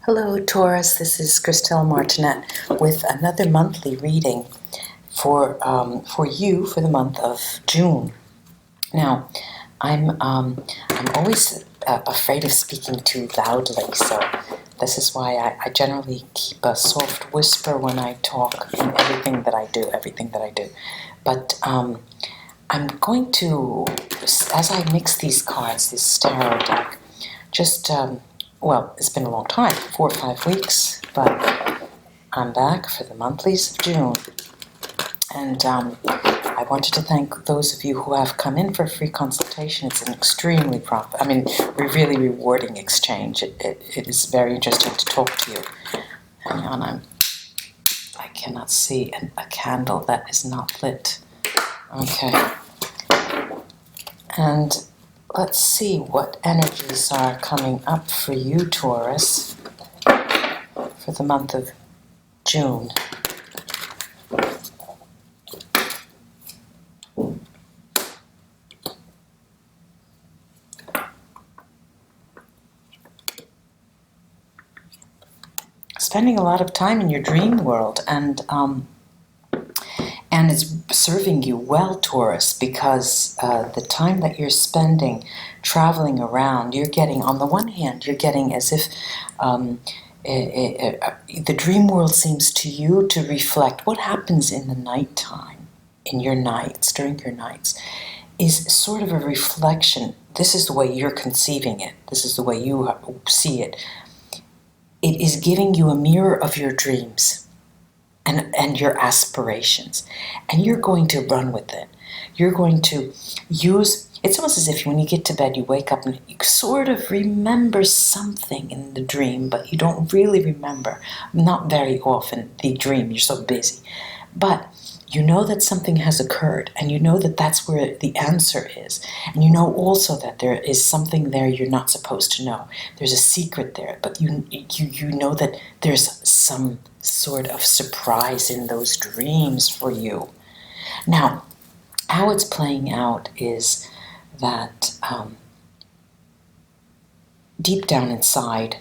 Hello, Taurus. This is Christelle Martinette with another monthly reading for you for the month of June. Now, I'm always afraid of speaking too loudly, so this is why I generally keep a soft whisper when I talk in everything that I do. But I'm going to, as I mix these cards, this tarot deck, just well, it's been a long time, 4 or 5 weeks, but I'm back for the monthlies of June. And I wanted to thank those of you who have come in for a free consultation. It's an extremely really rewarding exchange. It is very interesting to talk to you. Hang on, I cannot see a candle that is not lit. Okay. And let's see what energies are coming up for you, Taurus, for the month of June. Spending a lot of time in your dream world, and it's serving you well, Taurus, because the time that you're spending traveling around, you're getting, on the one hand, you're getting as if the dream world seems to you to reflect what happens in the nighttime, in your nights, during your nights, is sort of a reflection. This is the way you're conceiving it. This is the way you see it. It is giving you a mirror of your dreams and your aspirations. And you're going to run with it. You're going to use, it's almost as if when you get to bed, you wake up and you sort of remember something in the dream, but you don't really remember, not very often, the dream. You're so busy. But you know that something has occurred, and you know that that's where the answer is. And you know also that there is something there you're not supposed to know. There's a secret there, but you know that there's some sort of surprise in those dreams for you. Now, how it's playing out is that deep down inside,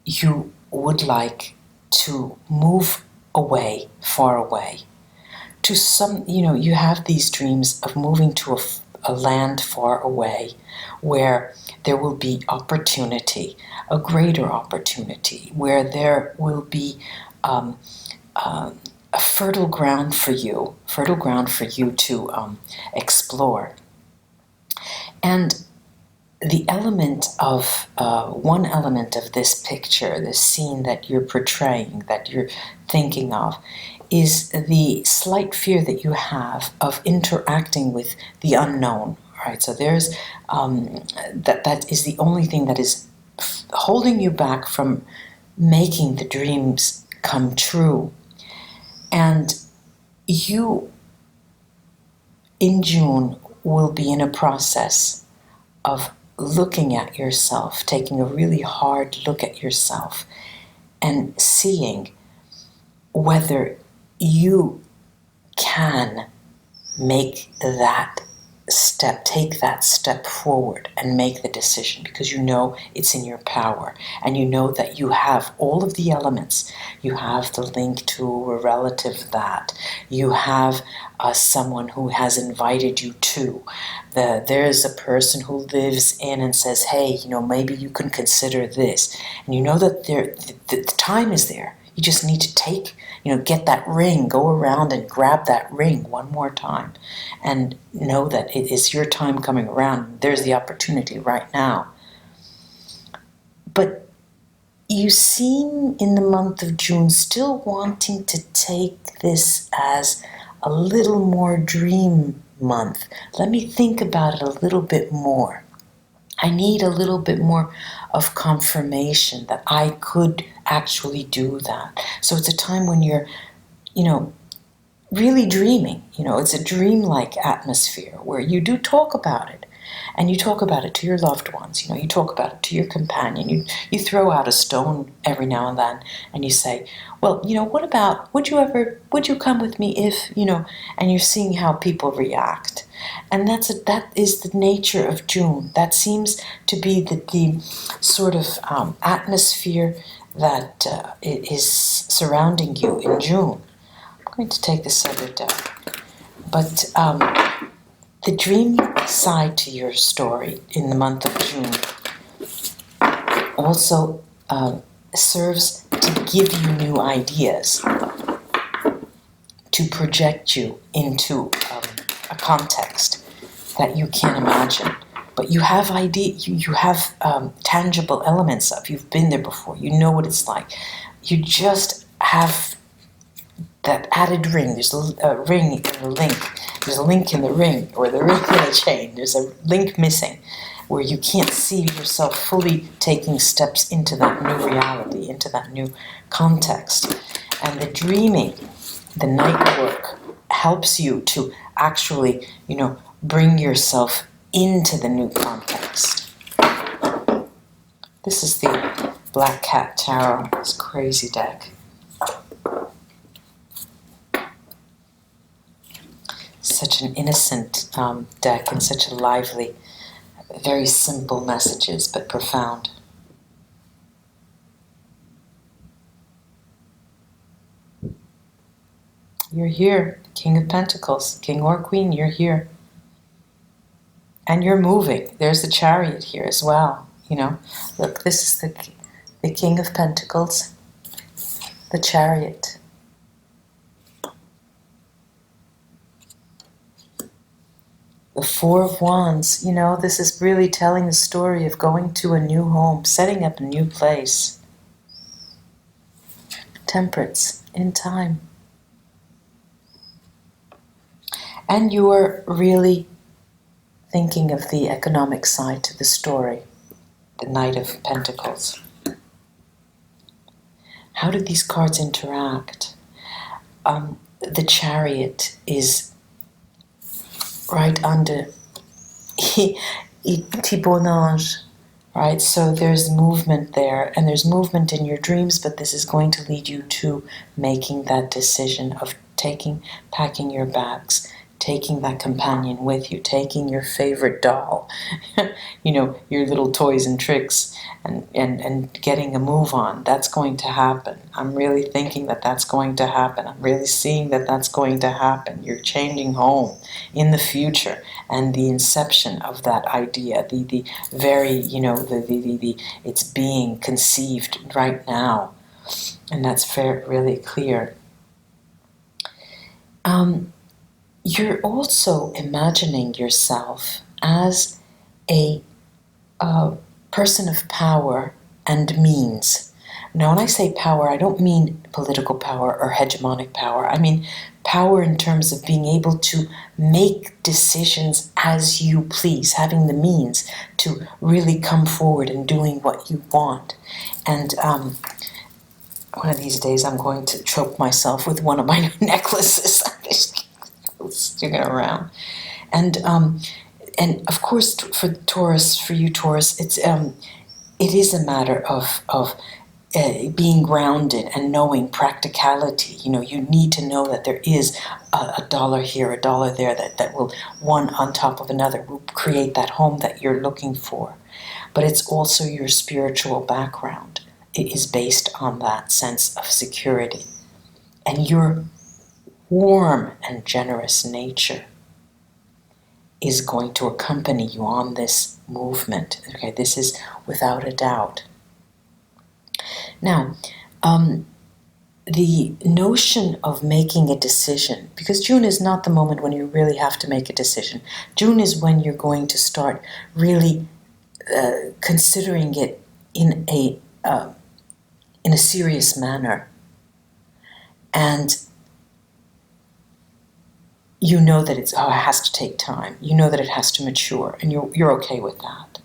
you would like to move away, far away, to some, you have these dreams of moving to a land far away where there will be opportunity, a greater opportunity, where there will be a fertile ground for you to explore. And the element of, one element of this picture, this scene that you're portraying, that you're thinking of, is the slight fear that you have of interacting with the unknown. Right? So there's that is the only thing that is holding you back from making the dreams come true. And you, in June, will be in a process of looking at yourself, taking a really hard look at yourself, and seeing whether you can make that step, take that step forward and make the decision, because you know it's in your power, and you know that you have all of the elements. You have the link to a relative, that you have someone who has invited you to. There's a person who lives in and says, hey, maybe you can consider this. And you know that the time is there. You just need to get that ring, go around and grab that ring one more time, and know that it is your time coming around. There's the opportunity right now. But you seem in the month of June still wanting to take this as a little more dream month. Let me think about it a little bit more. I need a little bit more of confirmation that I could actually do that. So it's a time when you're, really dreaming. It's a dreamlike atmosphere where you do talk about it. And you talk about it to your loved ones. You talk about it to your companion. You throw out a stone every now and then, and you say, well, what about, would you come with me if, and you're seeing how people react. And that is the nature of June. That seems to be the sort of atmosphere that is surrounding you in June. I'm going to take this other deck. But the dream side to your story in the month of June also serves to give you new ideas, to project you into a context that you can't imagine. But you have you have tangible elements of. You've been there before. You know what it's like. You just have that added ring. There's a ring in the link. There's a link in the ring, or the ring in the chain. There's a link missing, where you can't see yourself fully taking steps into that new reality, into that new context. And the dreaming, the night work, helps you to actually, bring yourself into the new context. This is the Black Cat Tarot, this crazy deck. Such an innocent deck, and such a lively, very simple messages, but profound. You're here, King of Pentacles, King or Queen, you're here. And you're moving. There's the Chariot here as well. Look, this is the King of Pentacles, the Chariot. The Four of Wands, this is really telling the story of going to a new home, setting up a new place. Temperance, in time. And you're really thinking of the economic side to the story, the Knight of Pentacles. How do these cards interact? The Chariot is right under Tibonage, right? So there's movement there, and there's movement in your dreams, but this is going to lead you to making that decision of packing your bags, taking that companion with you, taking your favorite doll, your little toys and tricks, and getting a move on. That's going to happen. I'm really thinking that that's going to happen. I'm really seeing that that's going to happen. You're changing home in the future, and the inception of that idea, the very, it's being conceived right now, and that's really clear. You're also imagining yourself as a person of power and means. Now, when I say power, I don't mean political power or hegemonic power. I mean power in terms of being able to make decisions as you please, having the means to really come forward and doing what you want. And one of these days I'm going to choke myself with one of my new necklaces. Sticking around, and of course for Taurus, for you Taurus, it is a matter of being grounded and knowing practicality. You need to know that there is a dollar here, a dollar there, that will, one on top of another, will create that home that you're looking for. But it's also your spiritual background. It is based on that sense of security, and your warm and generous nature is going to accompany you on this movement. Okay, this is without a doubt. Now, the notion of making a decision, because June is not the moment when you really have to make a decision. June is when you're going to start really considering it in a serious manner, and you know that it has to take time. You know that it has to mature, and you're okay with that.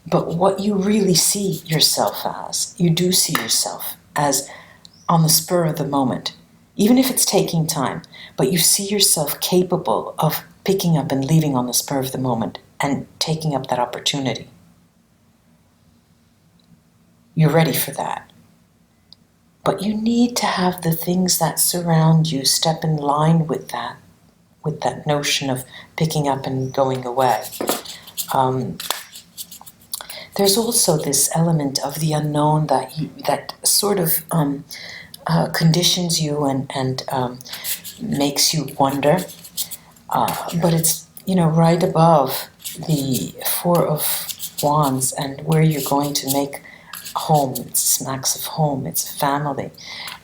But what you really see yourself as, you do see yourself as on the spur of the moment, even if it's taking time, but you see yourself capable of picking up and leaving on the spur of the moment and taking up that opportunity. You're ready for that. But you need to have the things that surround you step in line with that notion of picking up and going away. there's also this element of the unknown that sort of conditions you and makes you wonder. But it's, right above the Four of Wands and where you're going to make home. It smacks of home. It's family.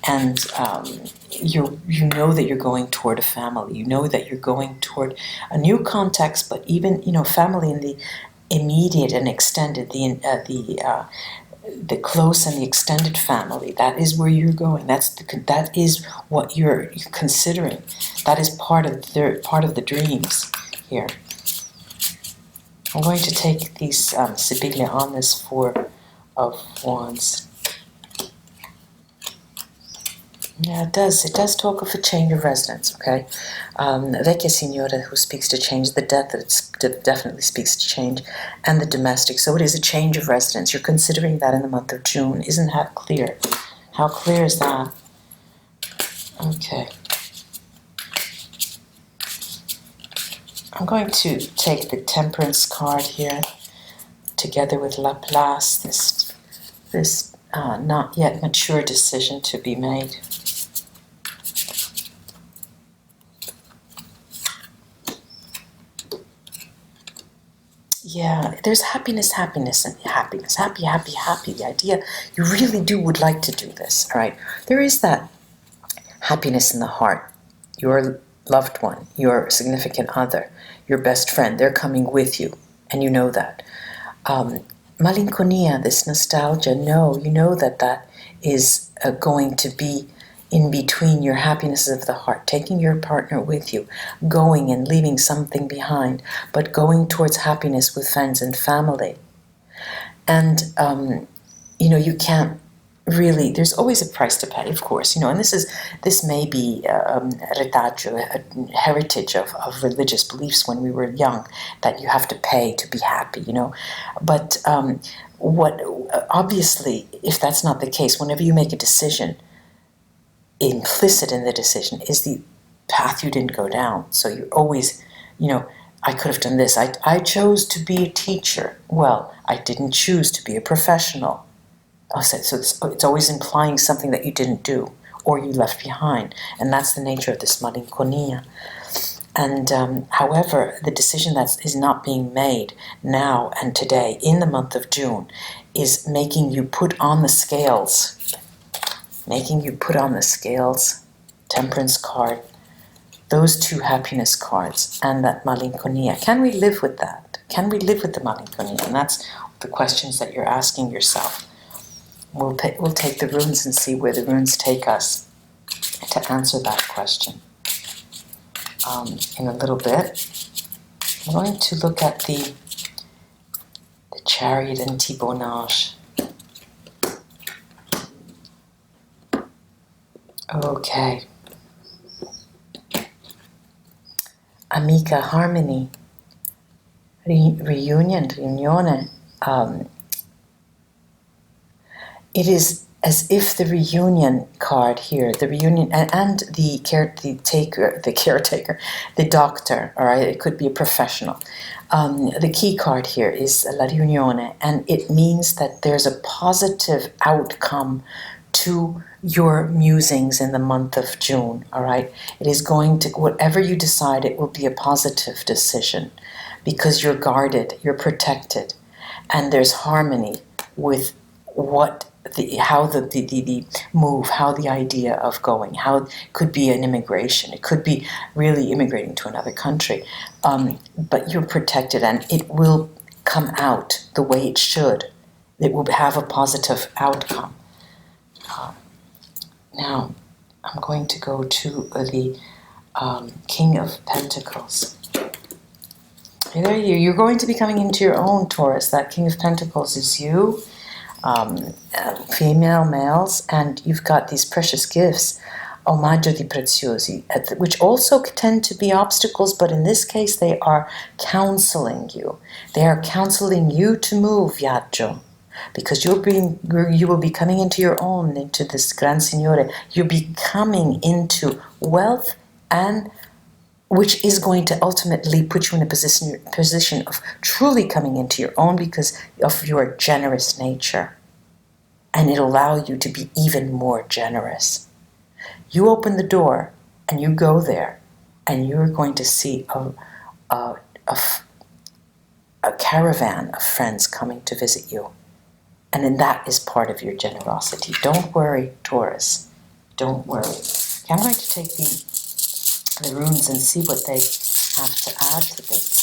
And you know that you're going toward a family. You know that you're going toward a new context, but even, family in the immediate and extended, the close and the extended family. That is where you're going. That is what you're considering. That is part of the dreams here. I'm going to take these Sibylle on this Four of Wands. Yeah, it does. It does talk of a change of residence, okay? Vecchia Signora, who speaks to change, the death that definitely speaks to change, and the domestic. So it is a change of residence. You're considering that in the month of June. Isn't that clear? How clear is that? Okay. I'm going to take the Temperance card here, together with La Place, this not yet mature decision to be made. Yeah, there's happiness, and happiness, happy. The idea, you really would like to do this, all right? There is that happiness in the heart. Your loved one, your significant other, your best friend, they're coming with you, and you know that. Malinconia, this nostalgia, no, you know that is going to be in between your happiness of the heart, taking your partner with you, going and leaving something behind, but going towards happiness with friends and family. And, you can't really, there's always a price to pay, of course, and this may be retaggio, a heritage of religious beliefs when we were young, that you have to pay to be happy, But obviously, if that's not the case, whenever you make a decision, implicit in the decision is the path you didn't go down. So you're always, I could have done this. I chose to be a teacher. Well, I didn't choose to be a professional. So it's always implying something that you didn't do or you left behind. And that's the nature of this malinconia. And however, the decision that is not being made now and today in the month of June is making you put on the scales. Temperance card, those two happiness cards, and that malinconia. Can we live with that? Can we live with the malinconia? And that's the questions that you're asking yourself. We'll take the runes and see where the runes take us to answer that question. In a little bit, I'm going to look at the Chariot and Thibonage. Okay. Amica, harmony, riunione. It is as if the reunion card here, the reunion, and the caretaker, the doctor, all right, it could be a professional. The key card here is La Riunione, and it means that there's a positive outcome to your musings in the month of June, all right? It is going to, whatever you decide, it will be a positive decision because you're guarded, you're protected, and there's harmony with how the move, how the idea of going, how it could be an immigration, it could be really immigrating to another country, but you're protected and it will come out the way it should. It will have a positive outcome. Now, I'm going to go to the King of Pentacles. There you're going to be coming into your own, Taurus. That King of Pentacles is you. Female, males, and you've got these precious gifts, omaggio di preziosi, which also tend to be obstacles, but in this case they are counseling you. They are counseling you to move, viaggio, because you will be coming into your own, into this Gran Signore. You'll be coming into wealth and which is going to ultimately put you in a position of truly coming into your own because of your generous nature. And it'll allow you to be even more generous. You open the door and you go there, and you're going to see a caravan of friends coming to visit you. And then that is part of your generosity. Don't worry, Taurus. Don't worry. Okay, I'm going to take the runes and see what they have to add to this.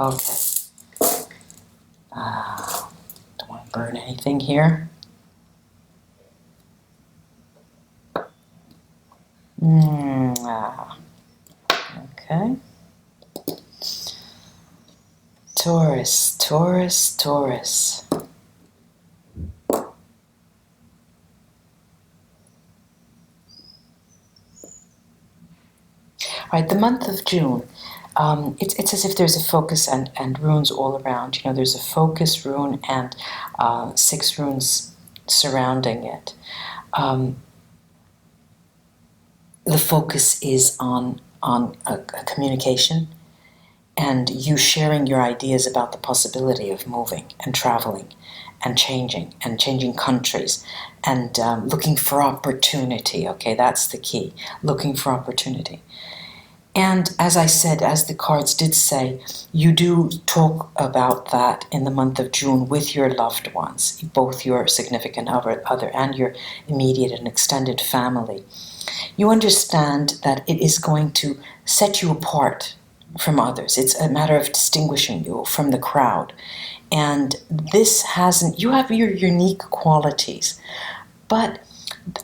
Okay. Don't want to burn anything here. Okay. Taurus, Taurus, Taurus. All right, the month of June, it's as if there's a focus and runes all around. You know, there's a focus rune and 6 runes surrounding it. The focus is on a communication and you sharing your ideas about the possibility of moving and traveling and changing countries and looking for opportunity. Okay, that's the key, looking for opportunity. And as I said, as the cards did say, you do talk about that in the month of June with your loved ones, both your significant other and your immediate and extended family. You understand that it is going to set you apart from others. It's a matter of distinguishing you from the crowd. And you have your unique qualities. But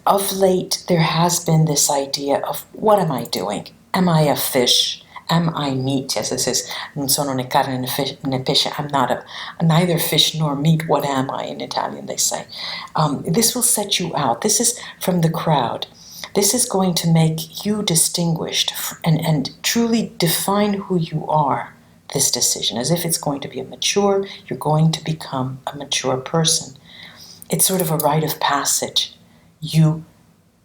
of late, there has been this idea of, what am I doing? Am I a fish? Am I meat? Yes, it says, non sono né carne né pesce. I'm not neither fish nor meat. What am I in Italian, they say. This will set you out. This is from the crowd. This is going to make you distinguished and truly define who you are, this decision, as if it's going to be you're going to become a mature person. It's sort of a rite of passage. You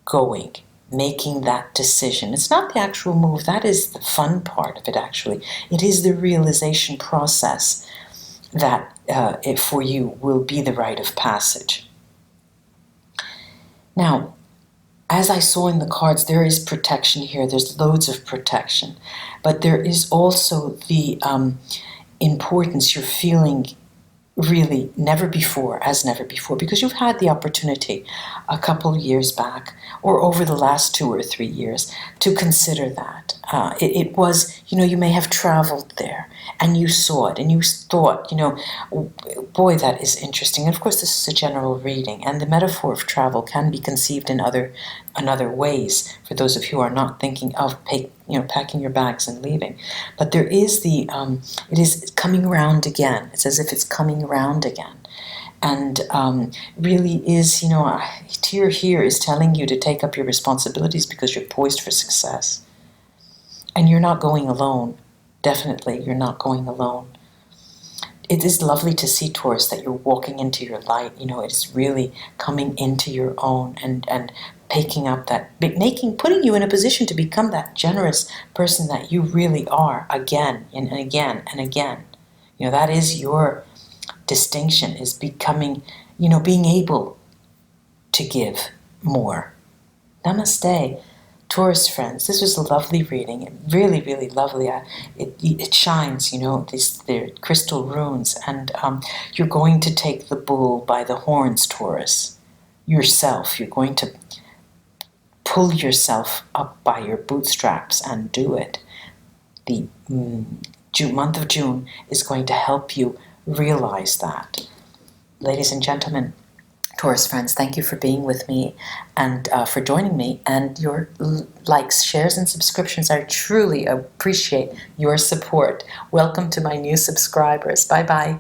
going, making that decision. It's not the actual move. That is the fun part of it, actually. It is the realization process that for you will be the rite of passage. Now, as I saw in the cards, there is protection here. There's loads of protection. But there is also the importance you're feeling really never before, because you've had the opportunity a couple years back or over the last 2 or 3 years to consider that. It was, you may have traveled there and you saw it and you thought, boy, that is interesting. And of course, this is a general reading, and the metaphor of travel can be conceived in other ways for those of you who are not thinking of packing your bags and leaving. But there is it is coming around again. It's as if it's coming around again. And really is, Tyr here is telling you to take up your responsibilities because you're poised for success. And you're not going alone. Definitely, you're not going alone. It is lovely to see, Taurus, that you're walking into your light. It's really coming into your own and picking up that, putting you in a position to become that generous person that you really are again and again and again. That is your distinction, is becoming, being able to give more. Namaste, Taurus friends. This was a lovely reading, really, really lovely. It shines, they're crystal runes, and you're going to take the bull by the horns, Taurus, yourself. You're going to pull yourself up by your bootstraps and do it. The month of June is going to help you realize that. Ladies and gentlemen, Taurus friends, thank you for being with me and for joining me. And your likes, shares, and subscriptions, I truly appreciate your support. Welcome to my new subscribers. Bye-bye.